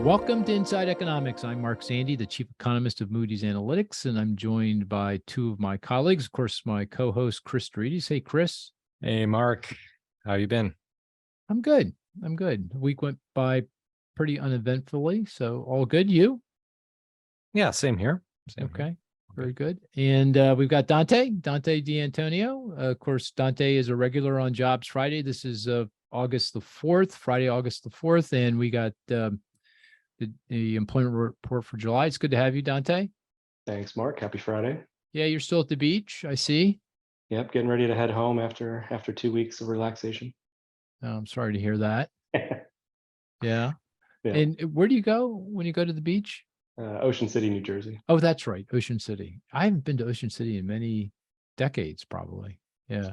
Welcome to Inside Economics. I'm Mark Zandi, the chief economist of Moody's Analytics, and I'm joined by two of my colleagues. Of course, my co-host, Chris Dreides. Hey, Chris. Hey, Mark. How you been? I'm good. The week went by pretty uneventfully, so all good. You? Yeah, same here. Okay. Very good. And we've got Dante D'Antonio. Of course, Dante is a regular on Jobs Friday. This is Friday, August the 4th. And we got the employment report for July. It's good to have you, Dante. Thanks, Mark. Happy Friday. Yeah, you're still at the beach, I see. Yep, getting ready to head home after 2 weeks of relaxation. Oh, I'm sorry to hear that. Yeah. Yeah. And where do you go when you go to the beach? Ocean City, New Jersey. Oh, that's right. Ocean City. I haven't been to Ocean City in many decades, probably. Yeah.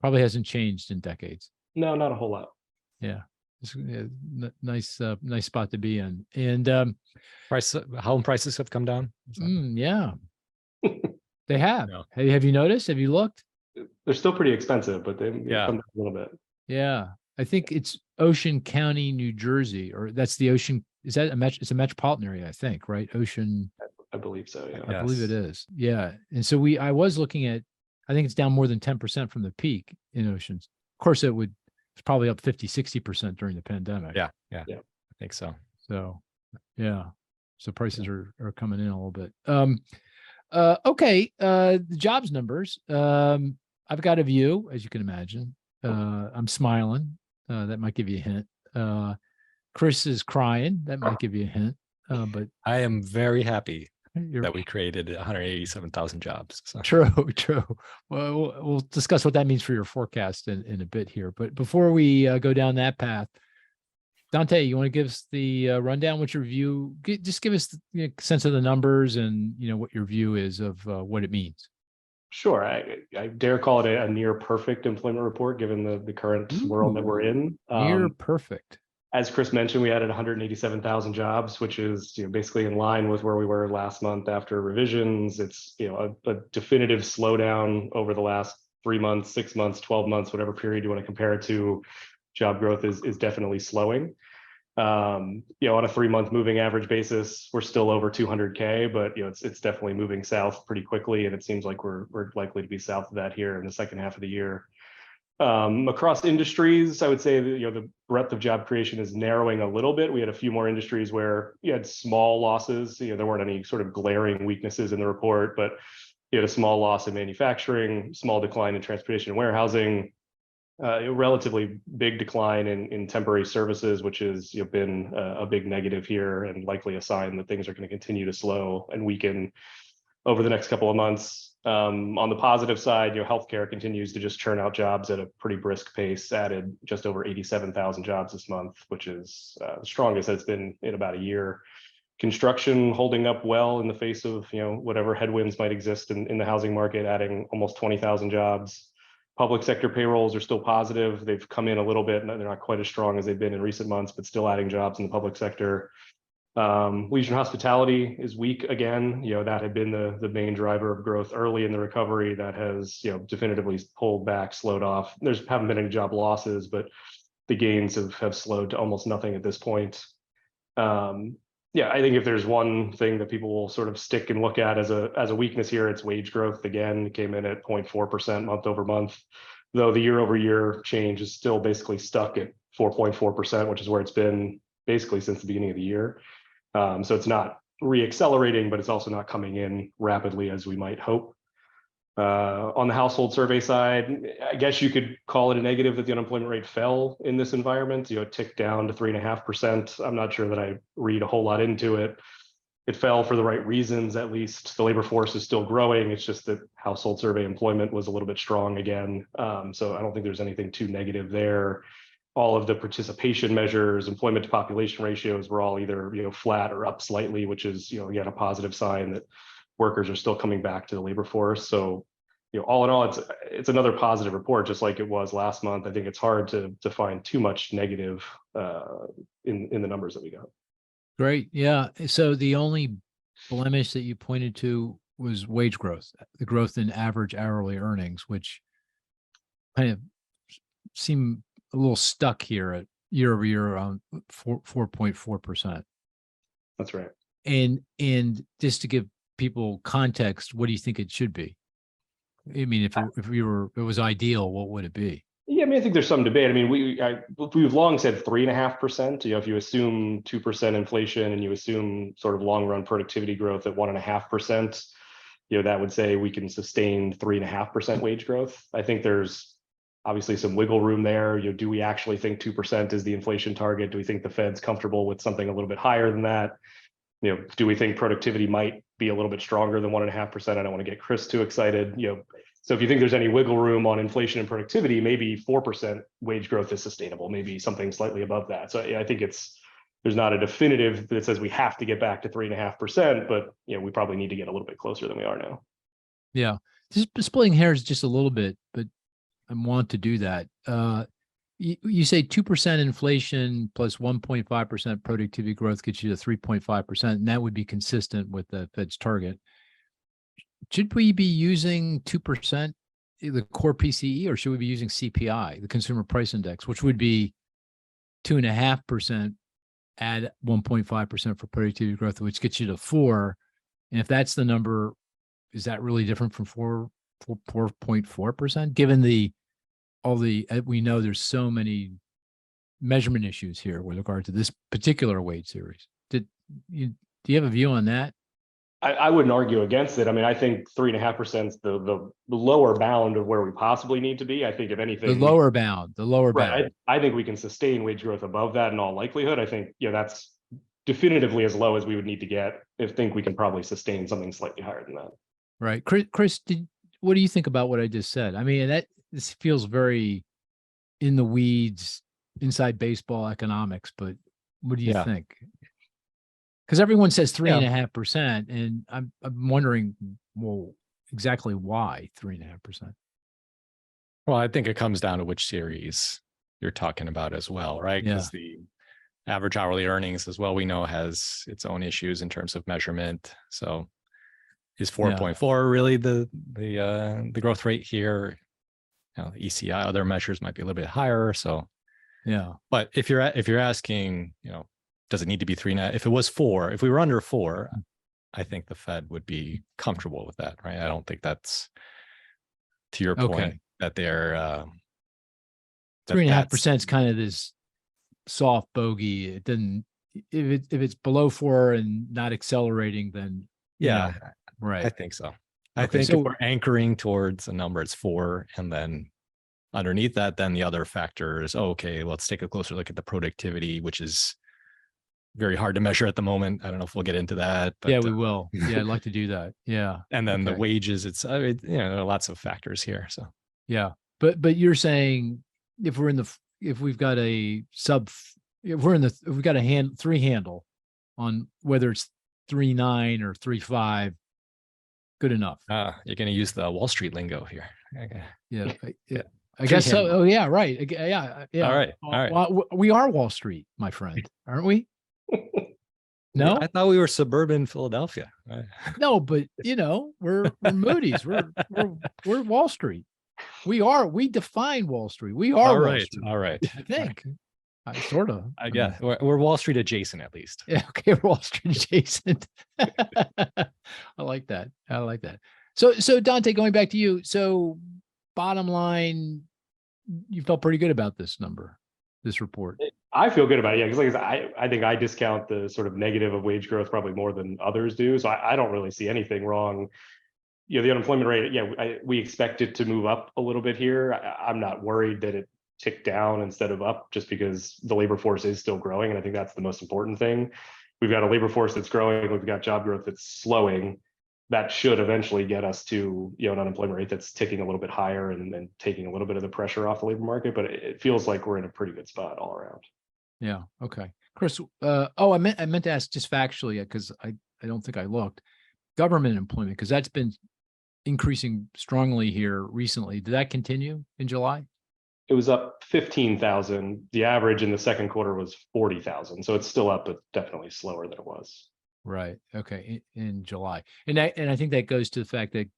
Probably hasn't changed in decades. No, not a whole lot. Yeah. It's nice spot to be in. And home prices have come down. Yeah, they have. No. Have you noticed? Have you looked? They're still pretty expensive, but they've come down a little bit. Yeah. I think it's Ocean County, New Jersey, or that's the Ocean. Is that it's a metropolitan area, I think, right? Ocean. I believe so. Yeah. I believe it is. Yeah. And so I was looking at, I think it's down more than 10% from the peak in Oceans. Of course, it's probably up 50-60% during the pandemic. Yeah. I think so. So, yeah. So prices are coming in a little bit. Okay. The jobs numbers. I've got a view, as you can imagine. I'm smiling. That might give you a hint. Chris is crying. That might give you a hint. But I am very happy that we created 187,000 jobs. So. True. Well, we'll discuss what that means for your forecast in a bit here. But before we go down that path, Dante, you want to give us the rundown? What's your view? Just give us the sense of the numbers and what your view is of what it means. Sure. I dare call it a near perfect employment report, given the current world that we're in. Near perfect. As Chris mentioned, we added 187,000 jobs, which is basically in line with where we were last month after revisions. It's a definitive slowdown over the last 3 months, 6 months, 12 months, whatever period you want to compare it to. Job growth is definitely slowing. On a 3-month moving average basis, we're still over 200K, but it's definitely moving south pretty quickly, and it seems like we're likely to be south of that here in the second half of the year. Across industries, I would say that the breadth of job creation is narrowing a little bit. We had a few more industries where you had small losses. There weren't any sort of glaring weaknesses in the report, but you had a small loss in manufacturing, small decline in transportation and warehousing, a relatively big decline in temporary services, which has been a big negative here and likely a sign that things are going to continue to slow and weaken over the next couple of months. On the positive side, healthcare continues to just churn out jobs at a pretty brisk pace, added just over 87,000 jobs this month, which is the strongest it's been in about a year. Construction holding up well in the face of whatever headwinds might exist in the housing market, adding almost 20,000 jobs. Public sector payrolls are still positive. They've come in a little bit, and they're not quite as strong as they've been in recent months, but still adding jobs in the public sector. Leisure and hospitality is weak again. That had been the main driver of growth early in the recovery. That has definitively pulled back, slowed off. Haven't been any job losses, but the gains have slowed to almost nothing at this point. I think if there's one thing that people will sort of stick and look at as a weakness here, it's wage growth. Again, it came in at 0.4% month over month, though the year over year change is still basically stuck at 4.4%, which is where it's been basically since the beginning of the year. So it's not reaccelerating, but it's also not coming in rapidly as we might hope. On the household survey side, I guess you could call it a negative that the unemployment rate fell in this environment. It ticked down to 3.5%. I'm not sure that I read a whole lot into it. It fell for the right reasons, at least. The labor force is still growing. It's just that household survey employment was a little bit strong again. So I don't think there's anything too negative there. All of the participation measures, employment to population ratios were all either flat or up slightly, which is again a positive sign that workers are still coming back to the labor force. So all in all, it's another positive report, just like it was last month. I think it's hard to find too much negative in the numbers that we got. Great, yeah. So the only blemish that you pointed to was wage growth, the growth in average hourly earnings, which kind of seem a little stuck here at year over year around 4.4%. That's right. And just to give people context, what do you think it should be? I mean, if it was ideal, what would it be? Yeah, I mean, I think there's some debate. I mean, we've long said 3.5%. If you assume 2% inflation and you assume sort of long run productivity growth at 1.5%, that would say we can sustain 3.5% wage growth. I think there's obviously some wiggle room there. Do we actually think 2% is the inflation target? Do we think the Fed's comfortable with something a little bit higher than that? Do we think productivity might be a little bit stronger than 1.5%? I don't want to get Cris too excited. So if you think there's any wiggle room on inflation and productivity, maybe 4% wage growth is sustainable, maybe something slightly above that. So I think there's not a definitive that says we have to get back to 3.5%, but we probably need to get a little bit closer than we are now. Yeah. Just splitting hairs just a little bit, but I want to do that. You say 2% inflation plus 1.5% productivity growth gets you to 3.5%, and that would be consistent with the Fed's target. Should we be using 2%, the core PCE, or should we be using CPI, the Consumer Price Index, which would be 2.5%, add 1.5% for productivity growth, which gets you to 4%. And if that's the number, is that really different from 4.4%? Given we know there's so many measurement issues here with regard to this particular wage series. Do you have a view on that? I wouldn't argue against it. I mean, I think 3.5% is the lower bound of where we possibly need to be. I think if anything, the lower bound. Right. I think we can sustain wage growth above that in all likelihood. I think, that's definitively as low as we would need to get. I think we can probably sustain something slightly higher than that. Right. Cris, what do you think about what I just said? I mean, this feels very in the weeds, inside baseball economics, but what do you think? Because everyone says 3.5%, and I'm wondering, well, exactly why 3.5%? Well, I think it comes down to which series you're talking about as well, right? Because the average hourly earnings, as well, we know, has its own issues in terms of measurement. So is 4.4 really the growth rate here? ECI, other measures might be a little bit higher. So but if you're asking, does it need to be 3.5? If it was 4, if we were under 4, I think the Fed would be comfortable with that, right? I don't think that's, to your point, that they're 3.5% is kind of this soft bogey. It doesn't, if it's below 4 and not accelerating, then right. I think so. I think if we're anchoring towards a number, it's 4, and then underneath that, then the other factors. Okay, let's take a closer look at the productivity, which is very hard to measure at the moment. I don't know if we'll get into that. But, we will. Yeah, I'd like to do that. Yeah. And then the wages, there are lots of factors here. So but you're saying if we've got a if we've got a 3 handle on whether it's 3.9 or 3.5, good enough. You're going to use the Wall Street lingo here. Okay. Yeah. I guess so. Oh yeah, right. Yeah. All right. Well, we are Wall Street, my friend, aren't we? No, I thought we were suburban Philadelphia. No, but we're Moody's. We're Wall Street. We define Wall Street. We are all right. Wall Street. All right. I think. Sort of. I guess we're Wall Street adjacent, at least. Yeah. Okay. Wall Street adjacent. I like that. So Dante, going back to you. So bottom line, you felt pretty good about this report. I feel good about it. Yeah. Because I think I discount the sort of negative of wage growth probably more than others do. So I don't really see anything wrong. The unemployment rate, we expect it to move up a little bit here. I'm not worried that it tick down instead of up, just because the labor force is still growing. And I think that's the most important thing. We've got a labor force that's growing. We've got job growth that's slowing. That should eventually get us to, an unemployment rate that's ticking a little bit higher and taking a little bit of the pressure off the labor market. But it feels like we're in a pretty good spot all around. Yeah. Okay. Cris, I meant to ask just factually, because I don't think I looked. Government employment, because that's been increasing strongly here recently. Did that continue in July? It was up 15,000. The average in the second quarter was 40,000. So it's still up, but definitely slower than it was. Right. Okay. In July. And I think that goes to the fact that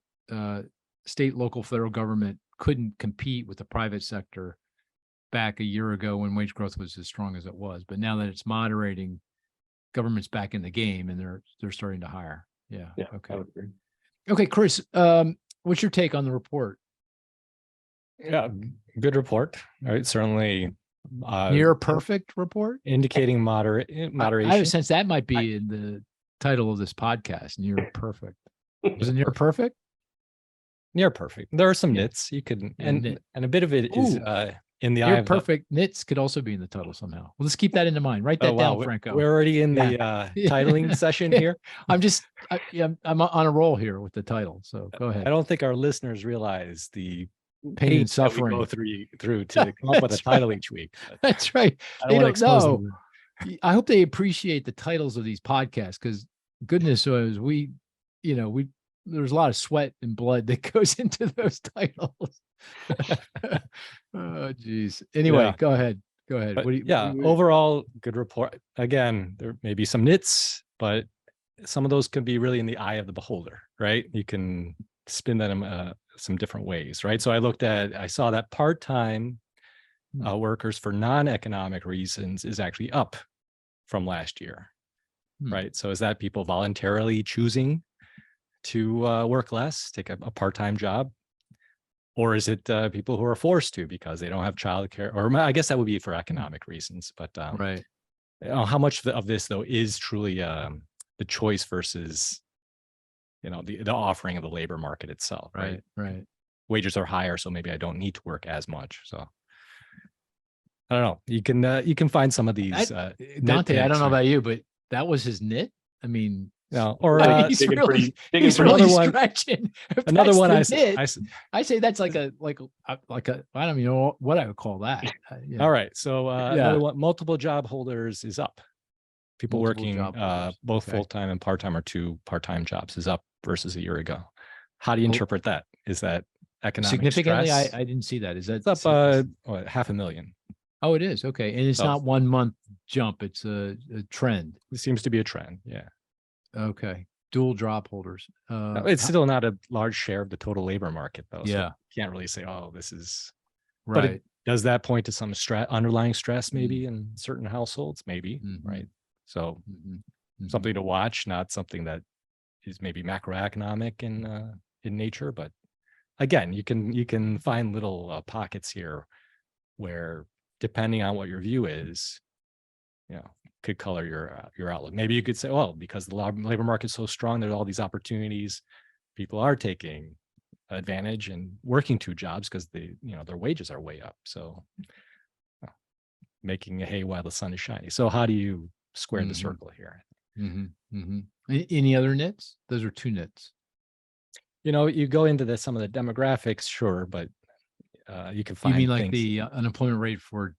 state, local, federal government couldn't compete with the private sector back a year ago when wage growth was as strong as it was. But now that it's moderating, government's back in the game and they're starting to hire. Yeah. Yeah. Okay. I would agree. Okay, Chris, what's your take on the report? Yeah, good report. All right, certainly Near perfect report? indicating I have moderation. a sense that might be in the title of this podcast, near perfect. Was it near perfect? Near perfect. There are some Yeah. nits you could, Yeah, and nit. and a bit of it is Ooh. in the eye Near of the, perfect nits could also be in the title somehow. Well, let's keep that in mind. Write that oh wow, down, Franco. we're already in the Yeah. titling session here. I'm on a roll here with the title. So go ahead. I don't think our listeners realize the Pain and that we go suffering. through to come up with a That's title right. each week. But That's right. I They don't don't want to expose know. them. I hope they appreciate the titles of these podcasts because goodness knows there's a lot of sweat and blood that goes into those titles. Oh, geez. Anyway, Yeah. go ahead. Go ahead. But What do you, yeah, overall good report. Again, there may be some nits, but some of those can be really in the eye of the beholder, right? You can spin that in some different ways, right? So I saw that part-time workers for non-economic reasons is actually up from last year, right? So is that people voluntarily choosing to work less, take a part-time job? Or is it people who are forced to because they don't have childcare? Or I guess that would be for economic reasons. But right. how much of this though is truly the choice versus the offering of the labor market itself? Right. Right. Wages are higher, so maybe I don't need to work as much. So I don't know. You can find some of these. Dante, I don't know about you, but that was his nit. I mean, no, or he's really stretching. Another one I say that's like a I don't even know what I would call that. All right, so another one, multiple job holders is up. People working both full-time and part-time or 2 part-time jobs is up versus a year ago. How do you interpret that? Is that economic significantly? stress? I didn't see that. Is that it's up 500,000? Oh, it is. Okay. And it's not 1 month jump. It's a trend. It seems to be a trend. Yeah. Okay. Dual job holders. No, it's still not a large share of the total labor market though. So yeah. you can't really say, oh, this is right. But does that point to some underlying stress maybe in certain households? Maybe. Right. So something to watch, not something that is maybe macroeconomic in nature. But again, you can find little pockets here where, depending on what your view is, could color your outlook. Maybe you could say, well, because the labor market's so strong, there's all these opportunities. People are taking advantage and working 2 jobs because their wages are way up. So making hay while the sun is shining. So how do you square the circle here? Any other nits? Those are 2 nits. You go into some of the demographics, sure, but you can find. You mean like the unemployment rate for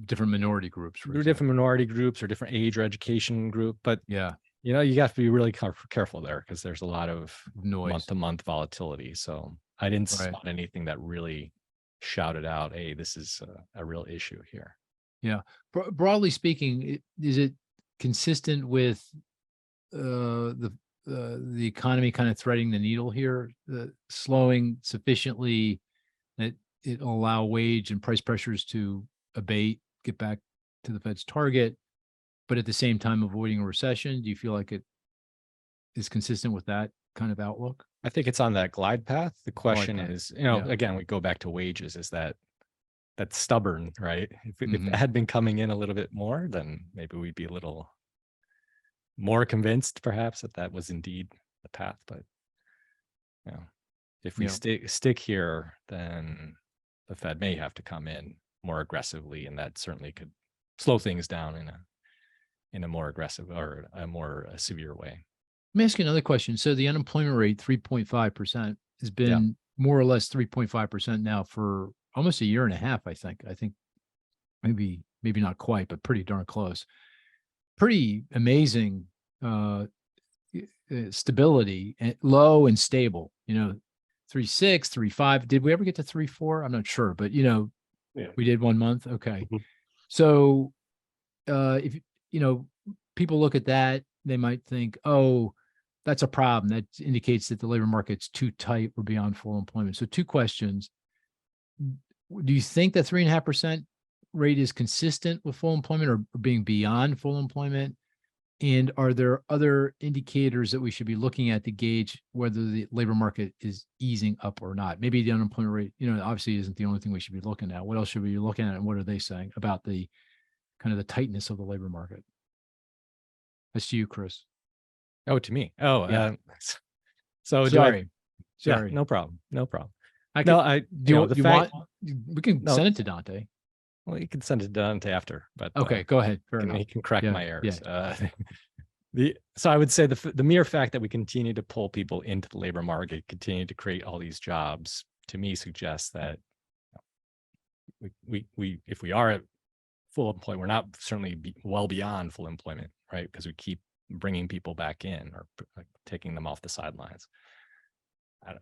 different minority groups? Different minority groups or different age or education group, but yeah, you have to be really careful there because there's a lot of noise, month-to-month volatility. So I didn't spot anything that really shouted out, "Hey, this is a real issue here." Yeah, broadly speaking, is it consistent with the economy kind of threading the needle here, slowing sufficiently that it'll allow wage and price pressures to abate, get back to the Fed's target, but at the same time avoiding a recession? Do you feel like it is consistent with that kind of outlook? I think it's on that glide path. The question is, again, we go back to wages. Is that's stubborn, right? If it had been coming in a little bit more, then maybe we'd be a little more convinced, perhaps, that was indeed the path. But if we stick here, then the Fed may have to come in more aggressively, and that certainly could slow things down in a more aggressive or a more severe way. Let me ask you another question. So the unemployment rate, 3.5%, has been more or less 3.5% now for almost a year and a half, I think. I think maybe not quite, but pretty darn close. Pretty amazing stability, and low and stable. 3.6, 3.5. Did we ever get to 3.4? I'm not sure, but we did 1 month. Okay. So if people look at that, they might think, oh, that's a problem. That indicates that the labor market's too tight. We're beyond full employment. So 2 questions. Do you think that 3.5% rate is consistent with full employment or being beyond full employment? And are there other indicators that we should be looking at to gauge whether the labor market is easing up or not? Maybe the unemployment rate, obviously isn't the only thing we should be looking at. What else should we be looking at? And what are they saying about the kind of the tightness of the labor market? That's to you, Chris. Oh, to me. Oh, Yeah. So Sorry. Yeah, no problem. No problem. I No, can, we can No. send it to Dante. Well, you can send it to Dante after, but Okay, go ahead. Fair enough. he can correct Yeah, my errors. yeah. So I would say the mere fact that we continue to pull people into the labor market, continue to create all these jobs, to me suggests that we if we are at full employment, we're not certainly well beyond full employment, right? Because we keep bringing people back in or taking them off the sidelines.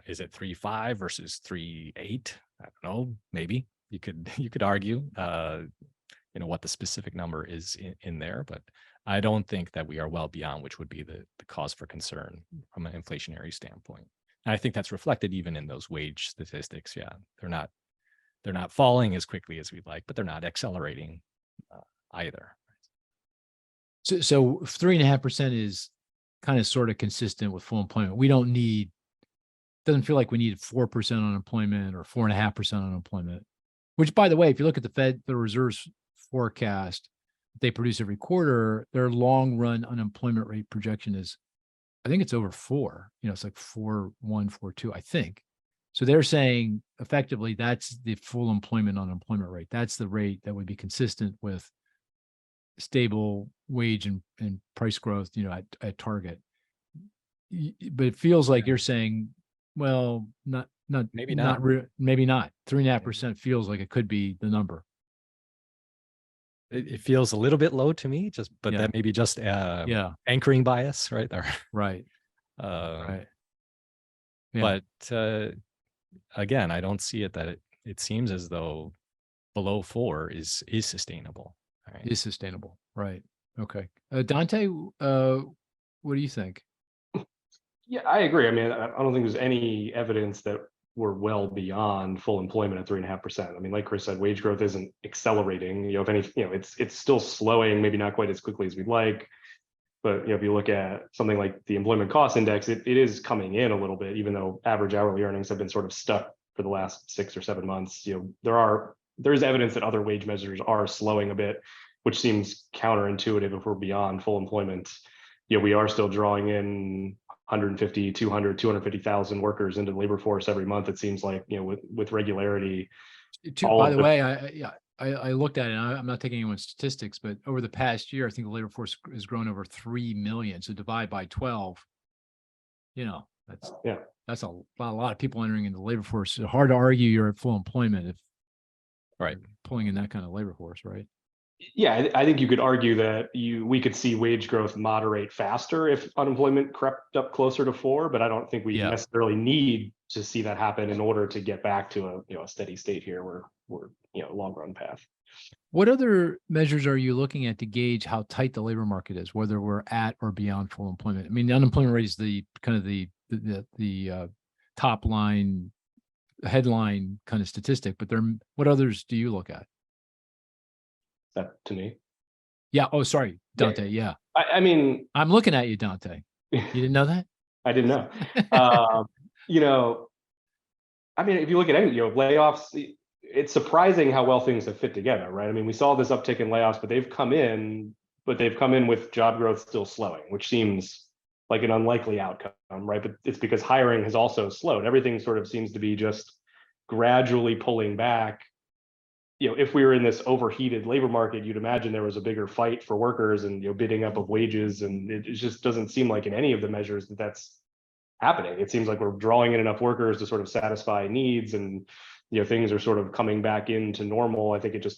Is it 3.5 versus 3.8? I don't know. Maybe you could argue, what the specific number is in there, but I don't think that we are well beyond, which would be the cause for concern from an inflationary standpoint. And I think that's reflected even in those wage statistics. Yeah, they're not falling as quickly as we'd like, but they're not accelerating either. So 3.5% is kind of sort of consistent with full employment. We don't need, doesn't feel like we need 4% unemployment or 4.5% unemployment, which, by the way, if you look at the Federal Reserve's forecast they produce every quarter, their long run unemployment rate projection is, I think it's over 4, it's like 4.1, 4.2, I think. So they're saying effectively that's the full employment unemployment rate. That's the rate that would be consistent with stable wage and price growth, at target. But it feels like you're saying, well, maybe not. 3.5% feels like it could be the number. It feels a little bit low to me, but that may be just anchoring bias, right? Right. Right. Yeah. But again, I don't see it that it seems as though below 4 is sustainable. Right? Is sustainable, right? Okay, Dante, what do you think? Yeah, I agree. I mean, I don't think there's any evidence that we're well beyond full employment at 3.5%. I mean, like Chris said, wage growth isn't accelerating. If anything, it's still slowing, maybe not quite as quickly as we'd like. But if you look at something like the employment cost index, it is coming in a little bit, even though average hourly earnings have been sort of stuck for the last 6 or 7 months. There is evidence that other wage measures are slowing a bit, which seems counterintuitive if we're beyond full employment. We are still drawing in 150, 200, 250,000 workers into the labor force every month. It seems like, with regularity. By the way, I looked at it, and I'm not taking anyone's statistics, but over the past year, I think the labor force has grown over 3 million. So divide by 12, that's a lot of people entering into the labor force. It's hard to argue you're at full employment if pulling in that kind of labor force, right? Yeah, I think you could argue that we could see wage growth moderate faster if unemployment crept up closer to 4, but I don't think we necessarily need to see that happen in order to get back to a steady state here where we're long run path. What other measures are you looking at to gauge how tight the labor market is, whether we're at or beyond full employment? I mean, the unemployment rate is the kind of the top line headline kind of statistic, but what others do you look at? That to me? Yeah. Oh, sorry, Dante. Yeah. I mean, I'm looking at you, Dante. You didn't know that? I didn't know. I mean, if you look at any, layoffs, it's surprising how well things have fit together, right? I mean, we saw this uptick in layoffs, but they've come in with job growth still slowing, which seems like an unlikely outcome, right? But it's because hiring has also slowed. Everything sort of seems to be just gradually pulling back. If we were in this overheated labor market, you'd imagine there was a bigger fight for workers and bidding up of wages, and it just doesn't seem like in any of the measures that's happening. It seems like we're drawing in enough workers to sort of satisfy needs, and things are sort of coming back into normal. I think it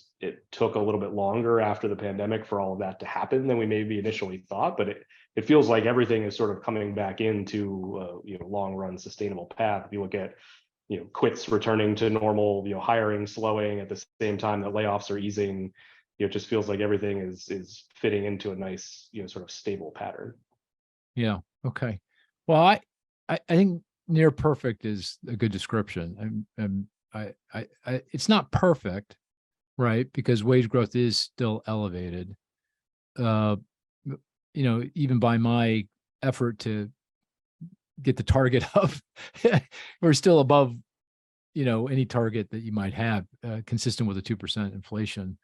took a little bit longer after the pandemic for all of that to happen than we maybe initially thought, but it feels like everything is sort of coming back into a long run sustainable path. If you look at quits returning to normal, hiring slowing at the same time that layoffs are easing, it just feels like everything is fitting into a nice, sort of stable pattern. Yeah. Okay. Well, I think near perfect is a good description. It's not perfect, right? Because wage growth is still elevated. Even by my effort to get the target up, we're still above, any target that you might have, consistent with a 2% inflation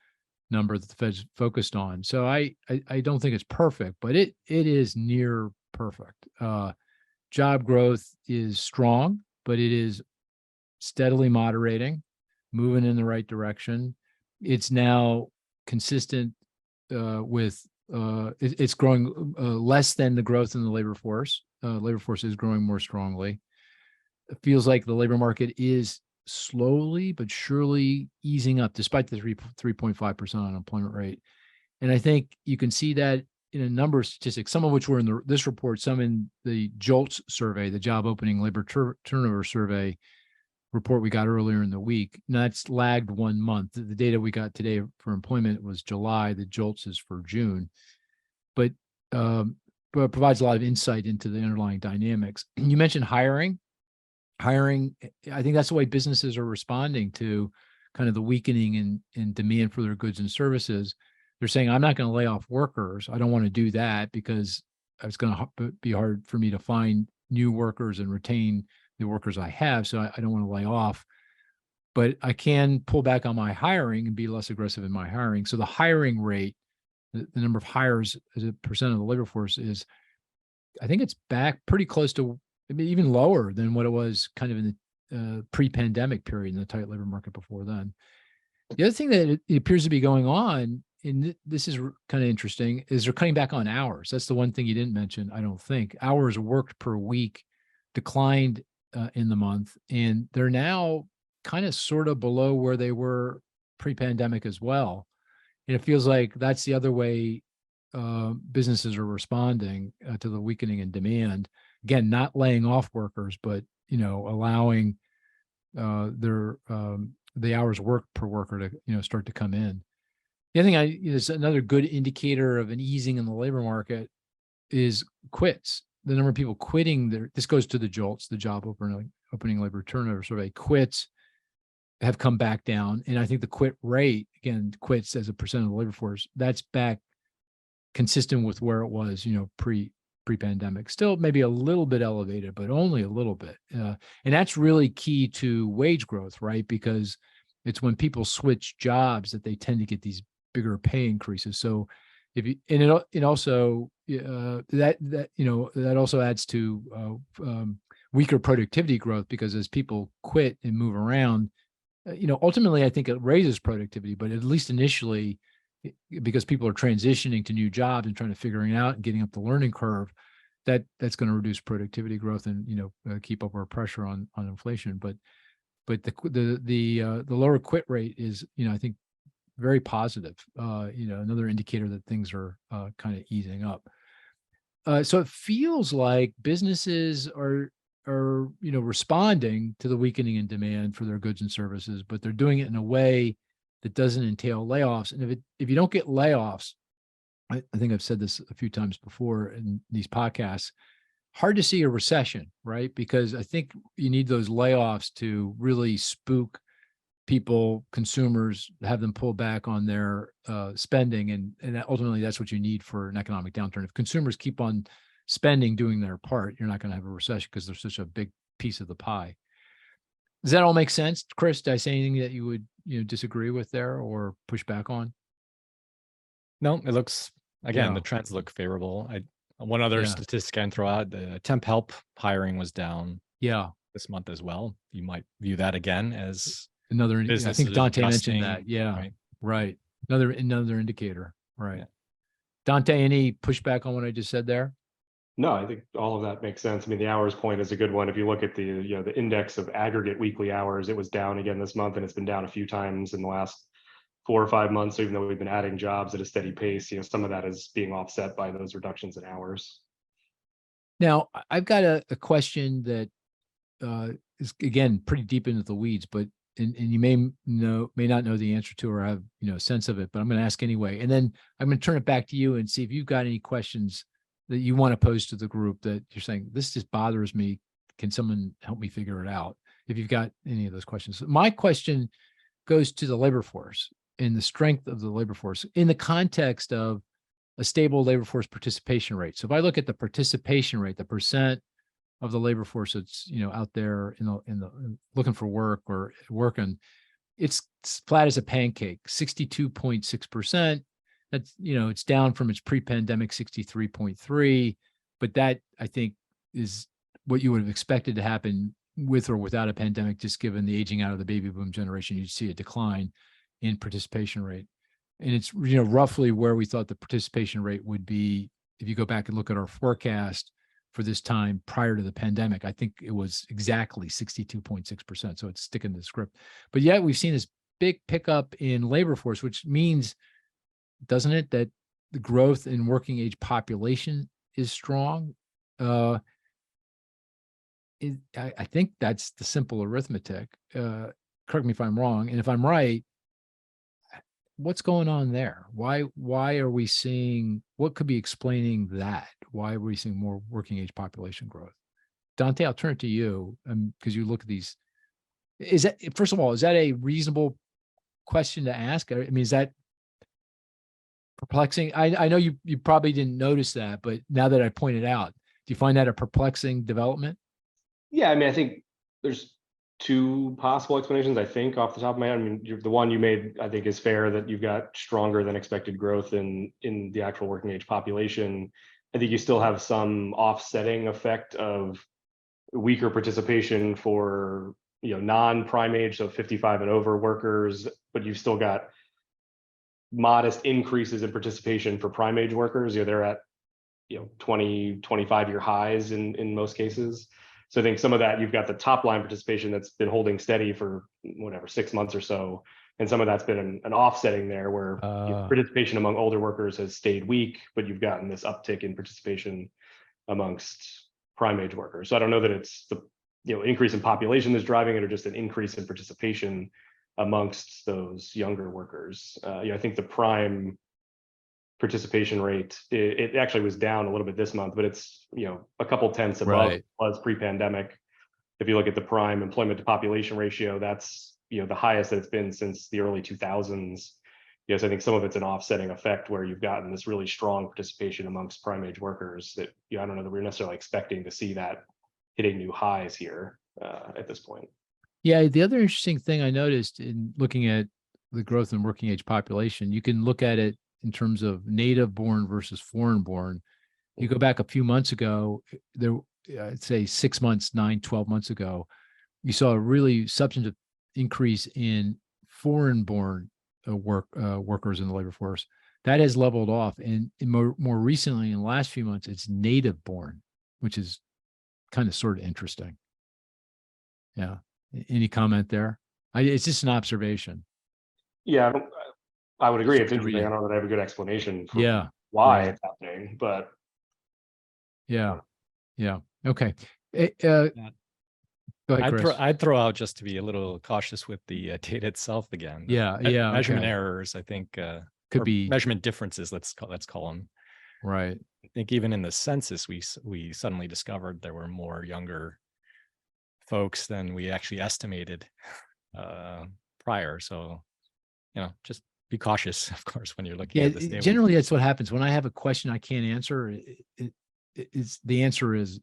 number that the Fed's focused on. So I don't think it's perfect, but it is near perfect. Job growth is strong, but it is steadily moderating, moving in the right direction. It's now consistent it's growing less than the growth in the labor force. Labor force is growing more strongly. It feels like the labor market is slowly but surely easing up, despite the 3.5% unemployment rate. And I think you can see that in a number of statistics, some of which were in this report, some in the JOLTS survey, the job opening labor turnover survey report we got earlier in the week. Now, that's lagged 1 month. The data we got today for employment was July. The JOLTS is for June, but provides a lot of insight into the underlying dynamics. You mentioned hiring. I think that's the way businesses are responding to kind of the weakening in demand for their goods and services. They're saying, I'm not going to lay off workers. I don't want to do that because it's going to be hard for me to find new workers and retain the workers I have. So I don't want to lay off, but I can pull back on my hiring and be less aggressive in my hiring. So the hiring rate, the number of hires as a percent of the labor force I think it's back pretty close to, even lower than what it was kind of in the pre-pandemic period in the tight labor market before then. The other thing that it appears to be going on, and this is kind of interesting, is they're cutting back on hours. That's the one thing you didn't mention, I don't think. Hours worked per week declined in the month, and they're now kind of sort of below where they were pre-pandemic as well. And it feels like that's the other way businesses are responding to the weakening in demand. Again, not laying off workers, but allowing the hours worked per worker to start to come in. The other thing is another good indicator of an easing in the labor market is quits. The number of people quitting this goes to the JOLTS, the job opening labor turnover survey. Quits have come back down, and I think the quit rate, again, quits as a percent of the labor force, that's back consistent with where it was, pre-pandemic. Still maybe a little bit elevated, but only a little bit. And that's really key to wage growth, right? Because it's when people switch jobs that they tend to get these bigger pay increases. So it also that also adds to weaker productivity growth, because as people quit and move around, ultimately I think it raises productivity, but at least initially, because people are transitioning to new jobs and trying to figuring it out and getting up the learning curve, that's going to reduce productivity growth and keep upward pressure on inflation. But the lower quit rate is I think very positive. Another indicator that things are kind of easing up. So it feels like businesses are responding to the weakening in demand for their goods and services, but they're doing it in a way that doesn't entail layoffs. And if you don't get layoffs, I think I've said this a few times before in these podcasts, hard to see a recession, right? Because I think you need those layoffs to really spook people, consumers, have them pull back on their spending. And ultimately that's what you need for an economic downturn. If consumers keep on spending, doing their part, you're not going to have a recession because they're such a big piece of the pie. Does that all make sense? Chris, did I say anything that you would disagree with there or push back on? No, it looks, again, the trends look favorable. One other statistic I can throw out, the temp help hiring was down this month as well. You might view that again as another, I think Dante mentioned that. Yeah, right. Another indicator. Right. Yeah. Dante, any pushback on what I just said there? No, I think all of that makes sense. I mean, the hours point is a good one. If you look at the the index of aggregate weekly hours, it was down again this month, and it's been down a few times in the last 4 or 5 months. So even though we've been adding jobs at a steady pace, some of that is being offset by those reductions in hours. Now, I've got a question that is, again, pretty deep into the weeds, but and you may not know the answer to or have a sense of it, but I'm going to ask anyway. And then I'm going to turn it back to you and see if you've got any questions that you want to pose to the group that you're saying, this just bothers me. Can someone help me figure it out? If you've got any of those questions. My question goes to the labor force. and the strength of the labor force in the context of a stable labor force participation rate. So if I look at the participation rate, the percent of the labor force that's, out there looking for work or working, it's flat as a pancake, 62.6%. That's, it's down from its pre-pandemic 63.3, but that I think is what you would have expected to happen with or without a pandemic, just given the aging out of the baby boom generation. You'd see a decline in participation rate. And it's, roughly where we thought the participation rate would be. If you go back and look at our forecast for this time prior to the pandemic, I think it was exactly 62.6%. So it's sticking to the script. But yet we've seen this big pickup in labor force, which means, doesn't it, that the growth in working age population is strong? I think that's the simple arithmetic. Correct me if I'm wrong. And if I'm right, what's going on there? Why are we seeing, what could be explaining that? Why are we seeing more working age population growth? Dante, I'll turn it to you, because you look at these. First of all, is that a reasonable question to ask? I mean, is that perplexing? I know you probably didn't notice that, but now that I pointed out, do you find that a perplexing development? Yeah, I mean, I think there's two possible explanations, I think, off the top of my head. I mean, the one you made, I think, is fair, that you've got stronger than expected growth in the actual working age population. I think you still have some offsetting effect of weaker participation for, non-prime age, so 55 and over workers, but you've still got modest increases in participation for prime age workers. They're at 20, 25-year highs in most cases. So I think some of that, you've got the top line participation that's been holding steady for 6 months or so. And some of that's been an offsetting there, where participation among older workers has stayed weak, but you've gotten this uptick in participation amongst prime age workers. So I don't know that it's the increase in population that's driving it, or just an increase in participation amongst those younger workers. I think the prime participation rate, it actually was down a little bit this month, but it's a couple tenths above it was pre-pandemic. If you look at the prime employment to population ratio, that's the highest that it's been since the early 2000s. Yes, I think some of it's an offsetting effect, where you've gotten this really strong participation amongst prime age workers that I don't know that we're necessarily expecting to see that hitting new highs here at this point. Yeah, the other interesting thing I noticed in looking at the growth in working age population, you can look at it in terms of native born versus foreign born. You go back a few months ago, I'd say 6 months, 9, 12 months ago, you saw a really substantive increase in foreign born workers in the labor force. That has leveled off. And more recently, in the last few months, it's native born, which is kind of sort of interesting. Yeah. Any comment there? It's just an observation. Yeah, I would agree. It's interesting. I don't know that I have a good explanation for why it's happening, but yeah. Okay. Go ahead, Chris. I'd throw out, just to be a little cautious with the data itself again. Measurement errors, I think, could be measurement differences. Let's call them. Right. I think even in the census, we suddenly discovered there were more younger folks than we actually estimated prior. So, just be cautious, of course, when you're looking at this data. Generally, that's what happens when I have a question I can't answer. The answer is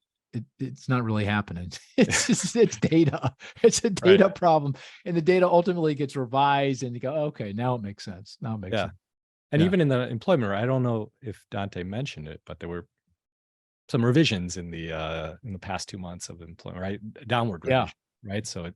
it's not really happening. It's data. It's a data problem, and the data ultimately gets revised, and you go, okay, now it makes sense. Now it makes sense. And even in the employment, I don't know if Dante mentioned it, but there were some revisions in the past 2 months of employment, right? Downward revision, right? So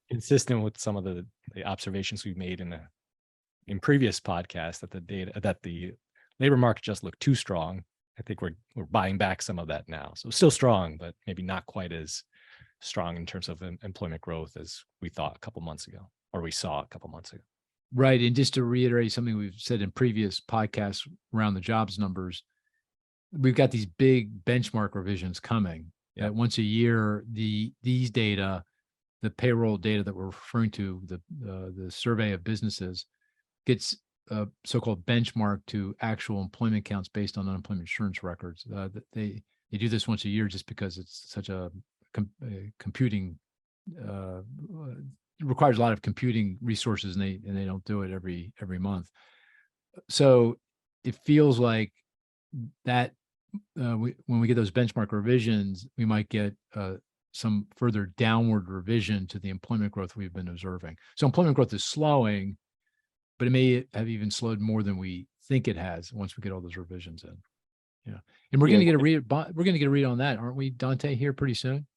consistent with some of the observations we've made in previous podcasts, that the labor market just looked too strong. I think we're buying back some of that now. So still strong, but maybe not quite as strong in terms of employment growth as we thought a couple months ago, or we saw a couple months ago. Right. And just to reiterate something we've said in previous podcasts around the jobs numbers, we've got these big benchmark revisions coming. That once a year, these data, the payroll data that we're referring to, the survey of businesses, gets so-called benchmark to actual employment counts based on unemployment insurance records. They do this once a year just because it's such a computing requires a lot of computing resources, and they don't do it every month. So it feels like that when we get those benchmark revisions, we might get some further downward revision to the employment growth we've been observing. So employment growth is slowing, but it may have even slowed more than we think it has once we get all those revisions in. Yeah, and we're going to get a read. We're going to get a read on that, aren't we, Dante? Here pretty soon.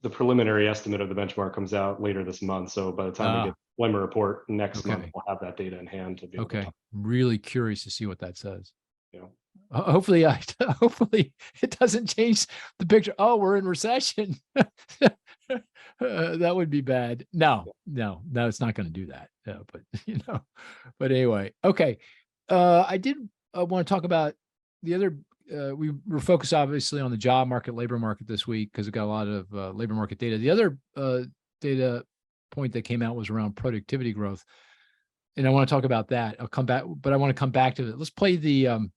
The preliminary estimate of the benchmark comes out later this month. So by the time we get the employment report next month, we'll have that data in hand to be able to talk. I'm really curious to see what that says. Yeah. Hopefully it doesn't change the picture. Oh, we're in recession. That would be bad. No, it's not going to do that. But anyway, okay. I did want to talk about the other. We were focused obviously on the job market, labor market this week because we got a lot of labor market data. The other data point that came out was around productivity growth, and I want to talk about that. I'll come back, but I want to come back to it. Let's play the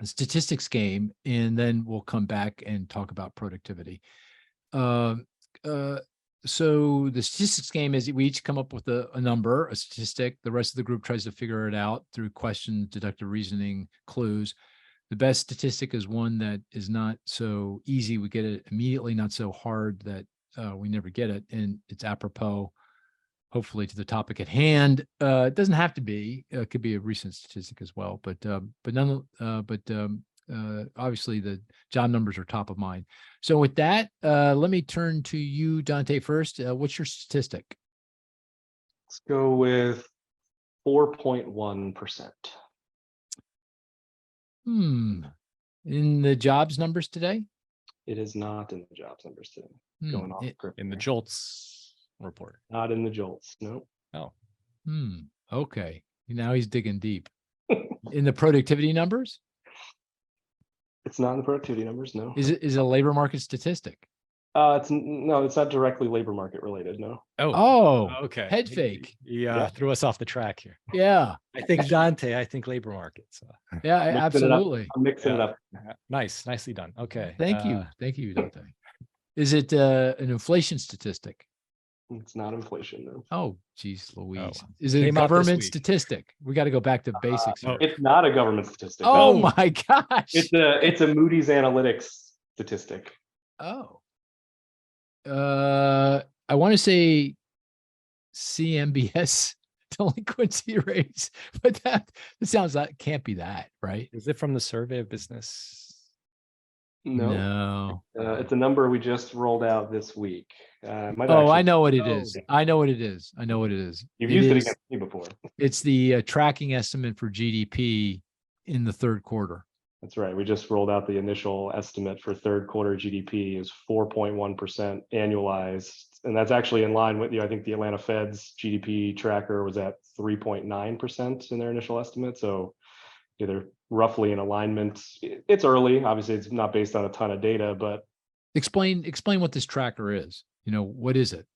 statistics game, and then we'll come back and talk about productivity. So the statistics game is we each come up with a number, a statistic. The rest of the group tries to figure it out through questions, deductive reasoning, clues. The best statistic is one that is not so easy. We get it immediately, not so hard that we never get it. And it's apropos, hopefully, to the topic at hand. It doesn't have to be. It could be a recent statistic as well. But obviously, the job numbers are top of mind. So with that, let me turn to you, Dante, first. What's your statistic? Let's go with 4.1%. In the jobs numbers today? It is not in the jobs numbers today. Going off in the JOLTS report. Not in the JOLTS. No. Oh. Okay. Now he's digging deep. In the productivity numbers? It's not in the productivity numbers. No. Is it a labor market statistic? It's not directly labor market related. No. Oh, okay. Head fake. Yeah, threw us off the track here. Yeah. I think Dante, I think labor market. So. Yeah, absolutely. I'm mixing it up. Nice. Nicely done. Okay. Thank you. Thank you, Dante. Is it an inflation statistic? It's not inflation, though. Oh, geez, Louise. Oh. Is it a government statistic? We got to go back to basics here. It's not a government statistic. Oh my gosh. It's a Moody's Analytics statistic. Oh. I want to say CMBS delinquency rates, but that sounds like can't be that, right? Is it from the Survey of Business? No. It's a number we just rolled out this week. I know what it is. I know what it is. You've used it against me before. It's the tracking estimate for GDP in the third quarter. That's right. We just rolled out the initial estimate for third quarter GDP is 4.1% annualized. And that's actually in line with, I think the Atlanta Fed's GDP tracker was at 3.9% in their initial estimate. So they're roughly in alignment. It's early. Obviously, it's not based on a ton of data, but explain what this tracker is. What is it?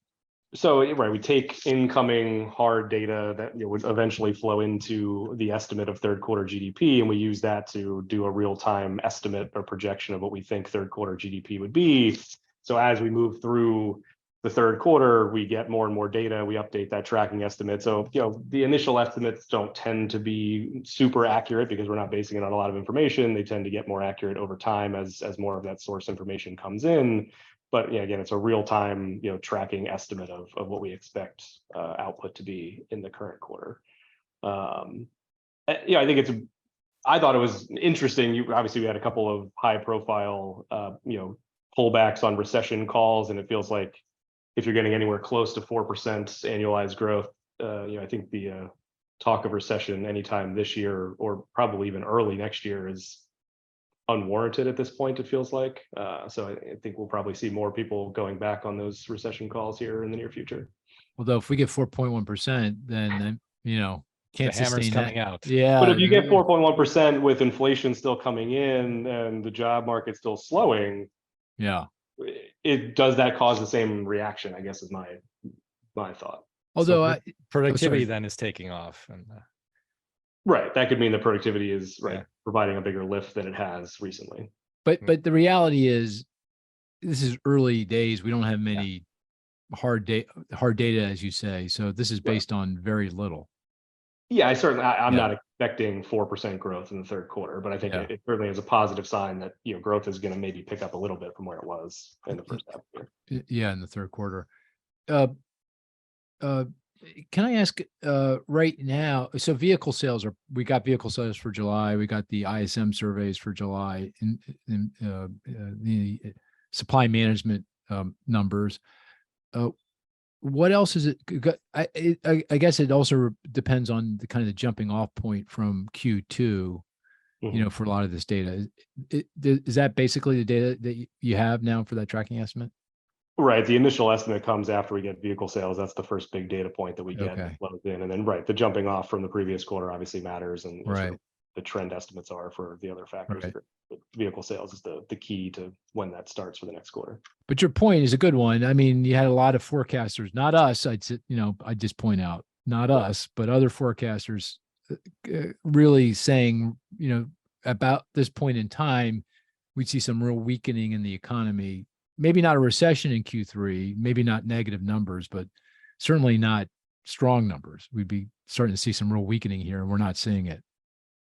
So, right, we take incoming hard data that would eventually flow into the estimate of third quarter GDP, and we use that to do a real-time estimate or projection of what we think third quarter GDP would be. So as we move through the third quarter, we get more and more data, we update that tracking estimate. So, the initial estimates don't tend to be super accurate because we're not basing it on a lot of information. They tend to get more accurate over time as more of that source information comes in. But again, it's a real-time, tracking estimate of what we expect output to be in the current quarter. I thought it was interesting. Obviously, we had a couple of high-profile, pullbacks on recession calls, and it feels like if you're getting anywhere close to 4% annualized growth, I think the talk of recession anytime this year or probably even early next year is unwarranted at this point, it feels like. So I think we'll probably see more people going back on those recession calls here in the near future. Although if we get 4.1%, then, can't the hammer's sustain coming that. out. Yeah. But if you get 4.1% with inflation still coming in and the job market still slowing, does that cause the same reaction, I guess is my thought. Although productivity then is taking off. And right. That could mean the productivity is providing a bigger lift than it has recently. But the reality is this is early days. We don't have many hard data, as you say. So this is based on very little. Yeah, I'm Yeah. not expecting 4% growth in the third quarter, but I think Yeah. it certainly is a positive sign that, growth is going to maybe pick up a little bit from where it was in the first half of the year. Yeah, in the third quarter. Uh, can I ask right now? So vehicle sales we got vehicle sales for July. We got the ISM surveys for July, and the supply management numbers. What else is it? I guess it also depends on the kind of the jumping off point from Q2, for a lot of this data. Is that basically the data that you have now for that tracking estimate? Right. The initial estimate comes after we get vehicle sales. That's the first big data point that we get Okay. loaded in. And then, the jumping off from the previous quarter obviously matters, and Right. the trend estimates are for the other factors. Right. But vehicle sales is the key to when that starts for the next quarter. But your point is a good one. I mean, you had a lot of forecasters, not us. I just point out, not us, but other forecasters really saying, about this point in time, we'd see some real weakening in the economy. Maybe not a recession in Q3, maybe not negative numbers, but certainly not strong numbers. We'd be starting to see some real weakening here, and we're not seeing it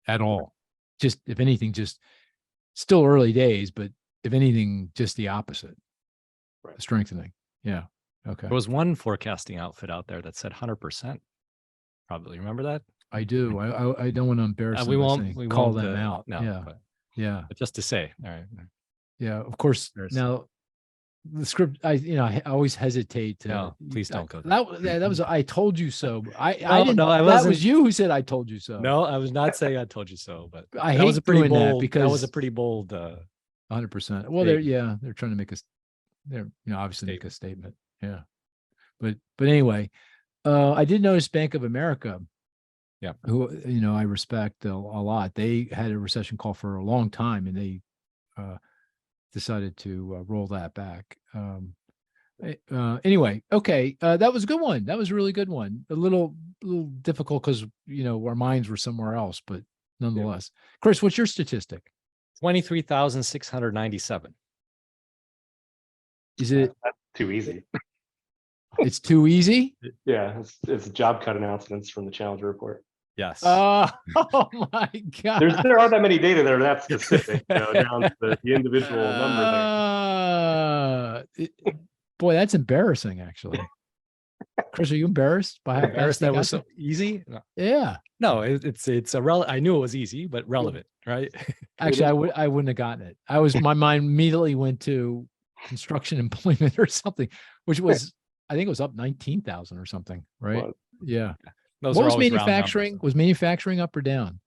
at all. Just, if anything, just still early days, but if anything, just the opposite. Right. Strengthening. Yeah. Okay. There was one forecasting outfit out there that said 100%. Probably remember that? I do. I don't want to embarrass them. We by won't saying, call them out. No, Yeah. but Yeah. just to say, all right. Yeah. Of course. Now, the script, I always hesitate to. No, please don't go there. That was I told you so. I didn't. No, I that wasn't. was you who said I told you so. No, I was not saying I told you so, but I that hate was a pretty doing that bold. because that was a pretty bold. 100%. Well, they're trying to make us. They're obviously make a statement. Yeah, but anyway, I did notice Bank of America. Yeah, who I respect a lot. They had a recession call for a long time, and they decided to roll that back. Anyway, okay, that was a good one. That was a really good one. A little difficult because our minds were somewhere else, but nonetheless. Yeah. Chris, what's your statistic? 23,697. Is it? That's too easy. It's too easy? Yeah, it's job cut announcements from the Challenger report. Yes. Oh my God. There aren't that many data that are that specific, down to the individual number there. Boy, that's embarrassing, actually. Chris, are you embarrassed by how embarrassed that was so easy? No. Yeah. No, it's I knew it was easy, but relevant, right? Actually, I wouldn't have gotten it. My mind immediately went to construction employment or something, which was, I think it was up 19,000 or something, right? Well, yeah. What was manufacturing? Was manufacturing up or down?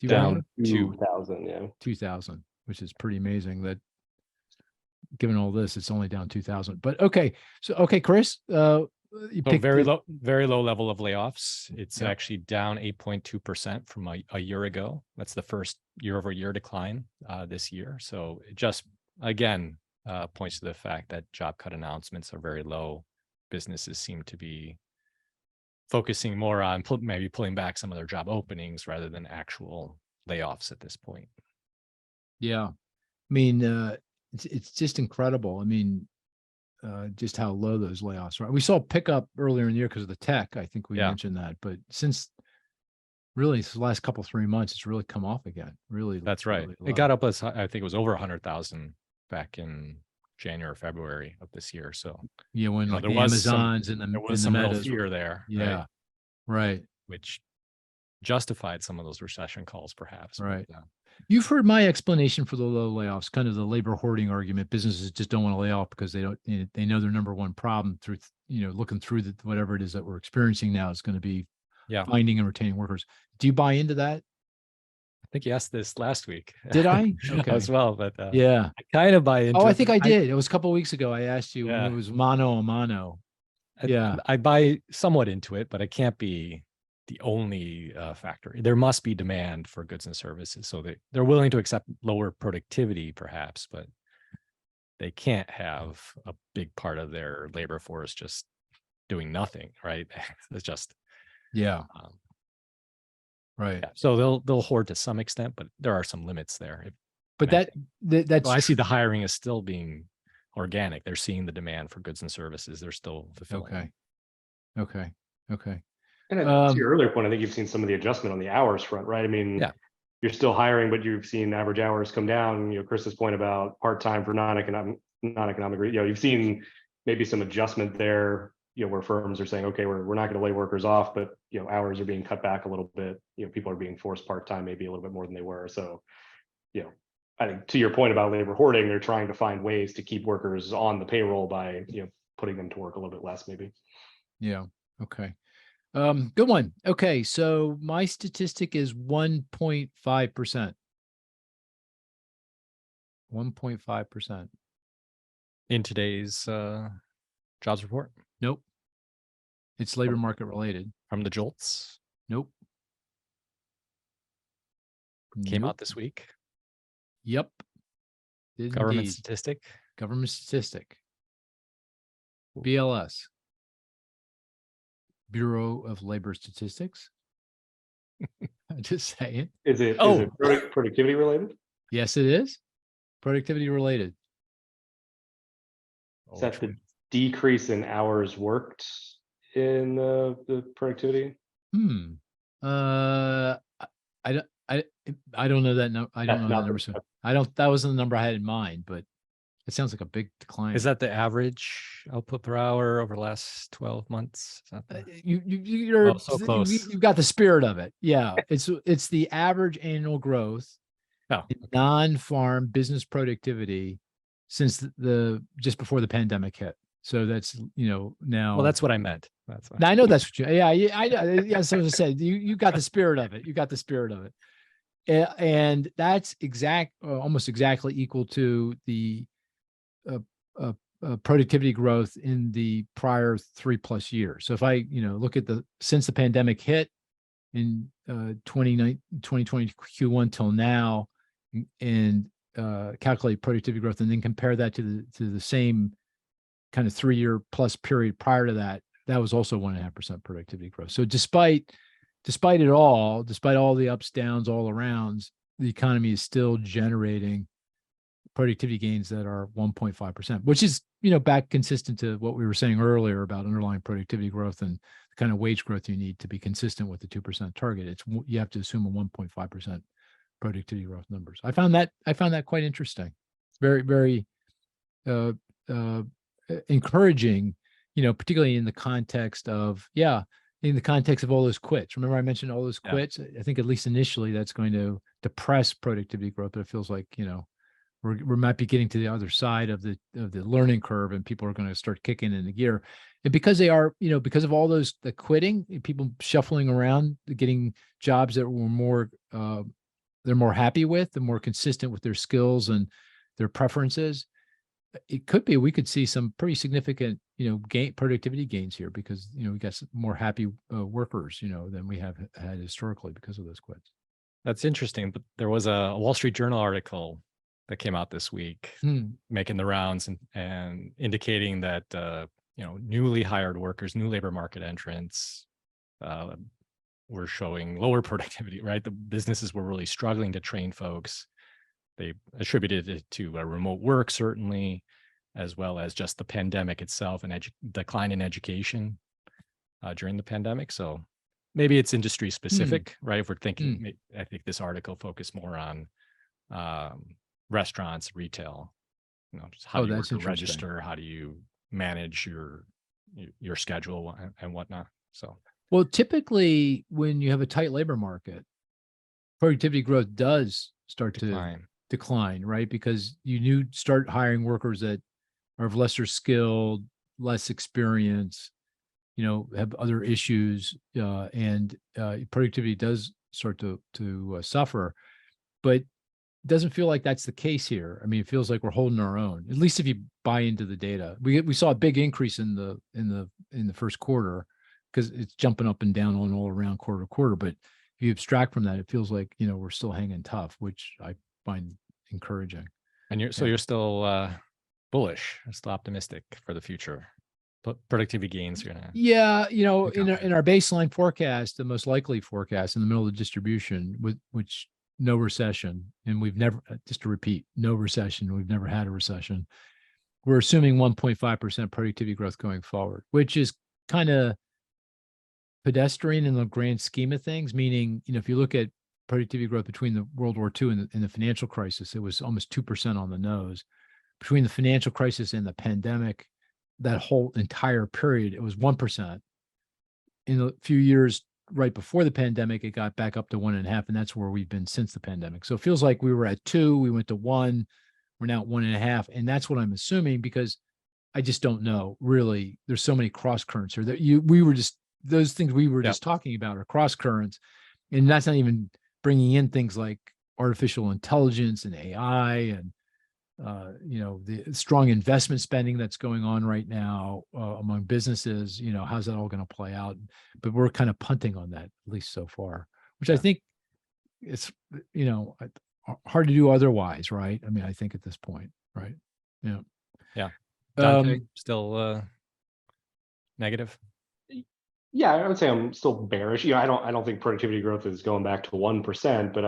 Down 2,000, yeah. 2,000, which is pretty amazing that given all this, it's only down 2,000. But okay. So, Chris, you picked very low level of layoffs. It's actually down 8.2% from a year ago. That's the first year-over-year decline this year. So it just, again, points to the fact that job cut announcements are very low. Businesses seem to be focusing more on maybe pulling back some of their job openings rather than actual layoffs at this point. Yeah. I mean, it's just incredible. I mean, just how low those layoffs are. We saw a pickup earlier in the year because of the tech. I think we mentioned that, but since really the last couple 3 months, it's really come off again. Really, that's right. Really it got up as I think it was over 100,000 back in January or February of this year. So yeah, when like there the was Amazons some, and there was some real fear there. Yeah, right. Which justified some of those recession calls, perhaps. Right. But, you've heard my explanation for the low layoffs, kind of the labor hoarding argument. Businesses just don't want to lay off because they know their number one problem through, looking through whatever it is that we're experiencing now is going to be finding and retaining workers. Do you buy into that? I think you asked this last week. Did I? Okay. As well, but yeah, I kind of buy into I think I did. It was a couple of weeks ago. I asked you when it was mano a mano. I buy somewhat into it, but it can't be the only factor. There must be demand for goods and services. So they're willing to accept lower productivity, perhaps, but they can't have a big part of their labor force just doing nothing, right? It's just right. Yeah. So they'll hoard to some extent, but there are some limits there. But that's I see the hiring is still being organic. They're seeing the demand for goods and services. They're still fulfilling. Okay. And to your earlier point, I think you've seen some of the adjustment on the hours front, right? I mean, Yeah. You're still hiring, but you've seen average hours come down. Chris's point about part-time for non-economic, you've seen maybe some adjustment there, where firms are saying, okay, we're not going to lay workers off, but hours are being cut back a little bit. People are being forced part-time, maybe a little bit more than they were. So, I think to your point about labor hoarding, they're trying to find ways to keep workers on the payroll by, putting them to work a little bit less, maybe. Yeah. Okay. Good one. Okay. So my statistic is 1.5%. 1.5%. In today's jobs report? Nope. It's labor market related. From the JOLTS? Nope. Came out this week? Yep. Government Indeed. statistic? Government statistic. BLS. Bureau of Labor Statistics. I'm just saying. Is it productivity related? Yes, it is. Productivity related. Is that the decrease in hours worked in the productivity? I don't know that. No, I don't know that number. So that wasn't the number I had in mind, but it sounds like a big decline. Is that the average output per hour over the last 12 months? Is that you're so close. You've got the spirit of it. Yeah. It's the average annual growth in non-farm business productivity since just before the pandemic hit. So that's, now. Well, that's what I meant. Now, I know that's what I know. Yes, as I said, you got the spirit of it. You got the spirit of it. And that's almost exactly equal to the productivity growth in the prior 3+ years. So if I, look at since the pandemic hit in 2020 Q1 till now, and calculate productivity growth, and then compare that to the same kind of 3-year plus period prior to that, that was also 1.5% productivity growth. So despite it all, despite all the ups, downs, all arounds, the economy is still generating productivity gains that are 1.5%, which is, back consistent to what we were saying earlier about underlying productivity growth and the kind of wage growth you need to be consistent with the 2% target. You have to assume a 1.5% productivity growth numbers. I found that quite interesting. Very, very encouraging, particularly in the context of all those quits. Remember I mentioned all those quits? I think at least initially that's going to depress productivity growth, but it feels like, we might be getting to the other side of the learning curve, and people are going to start kicking into gear. And because they are, because of all the quitting, people shuffling around, getting jobs that were more, they're more happy with, they're more consistent with their skills and their preferences. It could be, we could see some pretty significant, productivity gains here because, we got some more happy workers, than we have had historically because of those quits. That's interesting. But there was a Wall Street Journal article that came out this week, making the rounds and indicating that, newly hired workers, new labor market entrants, were showing lower productivity, right? The businesses were really struggling to train folks. They attributed it to remote work, certainly, as well as just the pandemic itself and decline in education during the pandemic. So maybe it's industry specific, right? If we're thinking, I think this article focused more on restaurants, retail, just how do you work to register, how do you manage your schedule and whatnot. So, well, typically when you have a tight labor market, productivity growth does start to decline, right? Because you start hiring workers that are of lesser skilled, less experience, have other issues, and productivity does start to suffer. But it doesn't feel like that's the case here. I mean, it feels like we're holding our own, at least if you buy into the data. We saw a big increase in the first quarter because it's jumping up and down on all around quarter to quarter. But if you abstract from that, it feels like, we're still hanging tough, which I find encouraging. And you're still bullish, still optimistic for the future. Productivity gains are gonna. Yeah, in our baseline forecast, the most likely forecast in the middle of the distribution, which no recession, and we've never, just to repeat, no recession, we've never had a recession. we're assuming 1.5% productivity growth going forward, which is kind of pedestrian in the grand scheme of things. Meaning, if you look at productivity growth between the World War II and the financial crisis, it was almost 2% on the nose. Between the financial crisis and the pandemic, that whole entire period, it was 1%. In a few years right before the pandemic, it got back up to 1.5%, and that's where we've been since the pandemic. So it feels like we were at 2, we went to 1, we're now at 1.5, and that's what I'm assuming, because I just don't know really. There's so many cross currents here that we were just, those things we were just talking about are cross currents, and that's not even bringing in things like artificial intelligence and AI and the strong investment spending that's going on right now among businesses. How's that all going to play out? But we're kind of punting on that, at least so far, which I think it's hard to do otherwise, right? I mean, I think at this point, right? Yeah. Dante, still negative. Yeah, I would say I'm still bearish. I don't think productivity growth is going back to 1%, but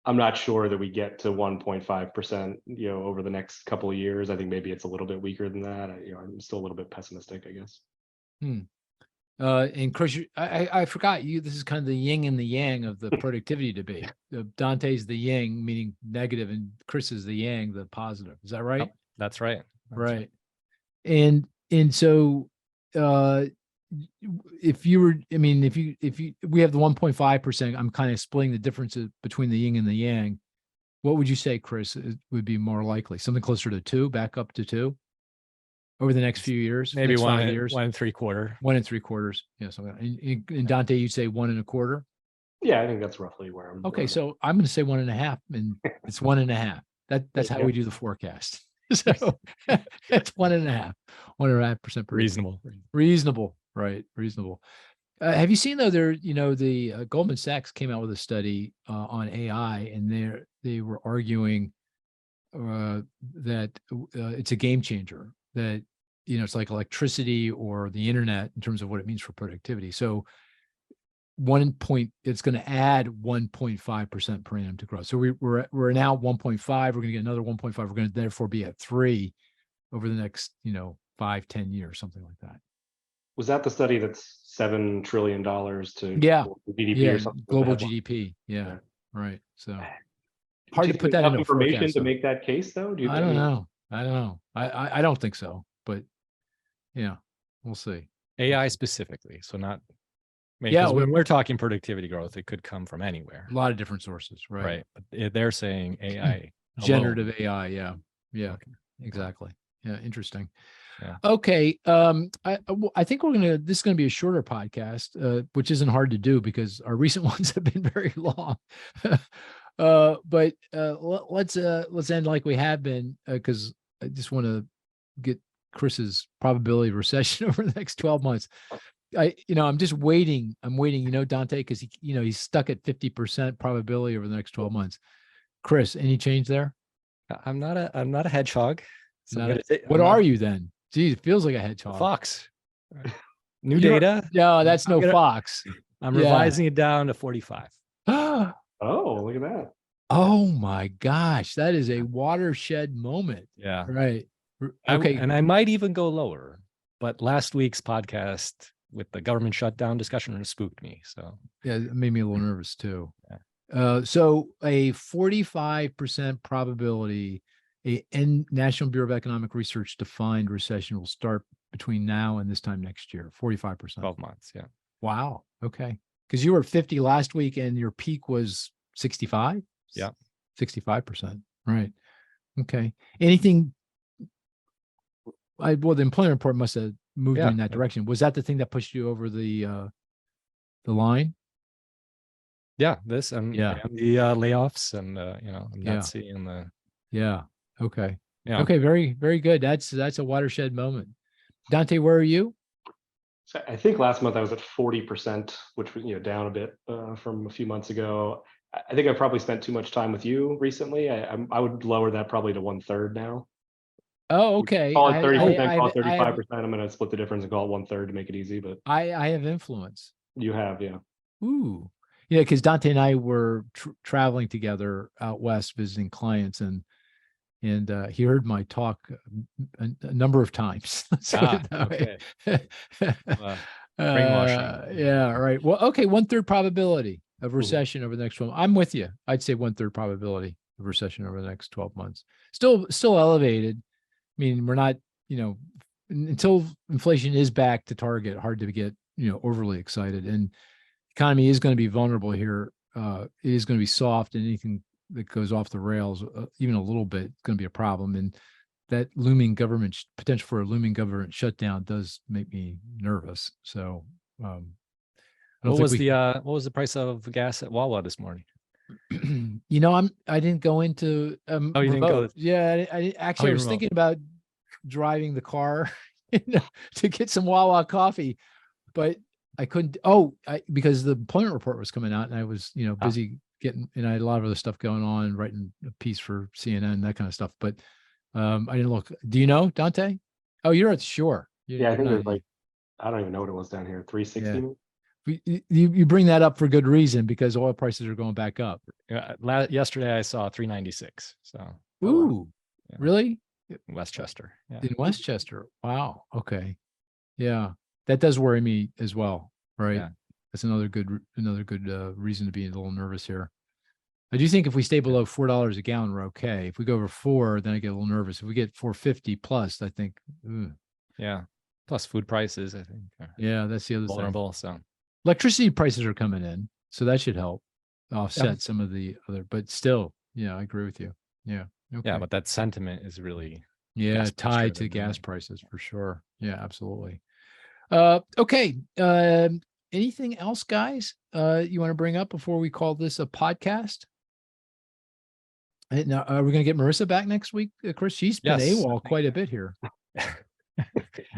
I'm not sure that we get to 1.5%, over the next couple of years. I think maybe it's a little bit weaker than that. I'm still a little bit pessimistic, I guess. And Chris, I forgot you. This is kind of the yin and the yang of the productivity debate. Dante's the yin, meaning negative, and Chris is the yang, the positive. Is that right? Oh, that's right. Right. And so, if you were, I mean, if you, we have the 1.5%, I'm kind of splitting the differences between the yin and the yang. What would you say, Chris, would be more likely? Something closer to 2, back up to 2 over the next few years? Maybe next 5 years? 1 3/4. 1 3/4. Yeah. So, and Dante, you'd say 1 1/4? Yeah, I think that's roughly where I'm. Okay. So I'm going to say 1.5, and it's 1.5. That's how we do the forecast. So that's 1.5%, 1.5% reasonable, right? Reasonable. Have you seen though? The Goldman Sachs came out with a study on AI, and they were arguing that it's a game changer. That it's like electricity or the internet in terms of what it means for productivity. So it's going to add 1.5% per annum to growth. So we're now 1.5. We're going to get another 1.5. We're going to therefore be at 3 over the next 5-10 years, something like that. Was that the study that's $7 trillion to GDP or something? Global GDP. Yeah, right. So hard to you put that in information forecast, to make that case, though. I don't know. I don't think so, but we'll see. AI specifically, so not. When we're talking productivity growth, it could come from anywhere. A lot of different sources, right? Right. But they're saying AI. Generative AI. Yeah. Okay. Exactly. Yeah. Interesting. Yeah. Okay. I think this is going to be a shorter podcast, which isn't hard to do because our recent ones have been very long. But let's end like we have been, because I just want to get Chris's probability of recession over the next 12 months. I'm just waiting. I'm waiting, Dante, because he's stuck at 50% probability over the next 12 months. Chris, any change there? I'm not a hedgehog. So what are you then? Geez, it feels like a hedgehog. Fox. New data? No, that's fox. I'm revising it down to 45. Oh, look at that. Oh my gosh, that is a watershed moment. Yeah. Right. Okay. And I might even go lower, but last week's podcast with the government shutdown discussion spooked me. So yeah, it made me a little nervous too. Yeah. So a 45% probability, a National Bureau of Economic Research defined recession will start between now and this time next year. 45%. 12 months. Yeah. Wow. Okay. Because you were 50 last week and your peak was 65. Yeah. 65%. Right. Okay. Anything? The employment report must have moved you in that direction. Was that the thing that pushed you over the line? Yeah, and the layoffs, and I'm not seeing the. Yeah. Okay. Yeah. Okay. Very, very good. That's a watershed moment. Dante, where are you? So I think last month I was at 40%, which was down a bit from a few months ago. I think I've probably spent too much time with you recently. I would lower that probably to 1/3 now. Oh, okay. Call it 30%, call it 35%. I'm going to split the difference and call it 1/3 to make it easy. But I have influence. You have, yeah. Ooh, because Dante and I were traveling together out west visiting clients, and and he heard my talk a number of times. Let's put it that way. Brainwashing. Yeah, right. Well, okay, 1/3 probability of recession over the next 12. I'm with you. I'd say 1/3 probability of recession over the next 12 months. Still elevated. I mean, we're not, until inflation is back to target, hard to get, overly excited. And economy is going to be vulnerable here. It is going to be soft, and anything that goes off the rails, even a little bit, is going to be a problem. And that looming potential for a looming government shutdown does make me nervous. So, what was the price of gas at Wawa this morning? I didn't go into you didn't go. Yeah, I was thinking about driving the car to get some Wawa coffee, but I couldn't. Because the employment report was coming out, and I was busy getting, and I had a lot of other stuff going on, writing a piece for CNN, that kind of stuff. But I didn't look. Do you know, Dante? Oh, you're at the shore. Yeah, I think it was I don't even know what it was down here. 360. Yeah. You bring that up for good reason, because oil prices are going back up. Yesterday I saw 396. So. Ooh, yeah. Really? In Westchester. Yeah. In Westchester. Wow. Okay. Yeah, that does worry me as well. Right. Yeah. That's another good reason to be a little nervous here. I do think if we stay below $4 a gallon, we're okay. If we go over 4, then I get a little nervous. If we get 4.50 plus, I think. Yeah. Plus food prices, I think. Yeah, that's the other vulnerable. thing. So electricity prices are coming in, so that should help offset some of the other. But still, I agree with you. Yeah. Okay. Yeah, but that sentiment is really tied to gas prices for sure. Yeah, absolutely. Okay. Anything else, guys? You want to bring up before we call this a podcast? Now, are we going to get Marissa back next week, Chris? She's been AWOL quite a bit here.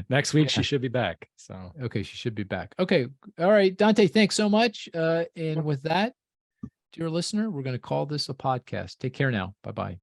Next week she should be back. So okay, she should be back. Okay, all right, Dante. Thanks so much. And with that, dear listener, we're going to call this a podcast. Take care now. Bye-bye.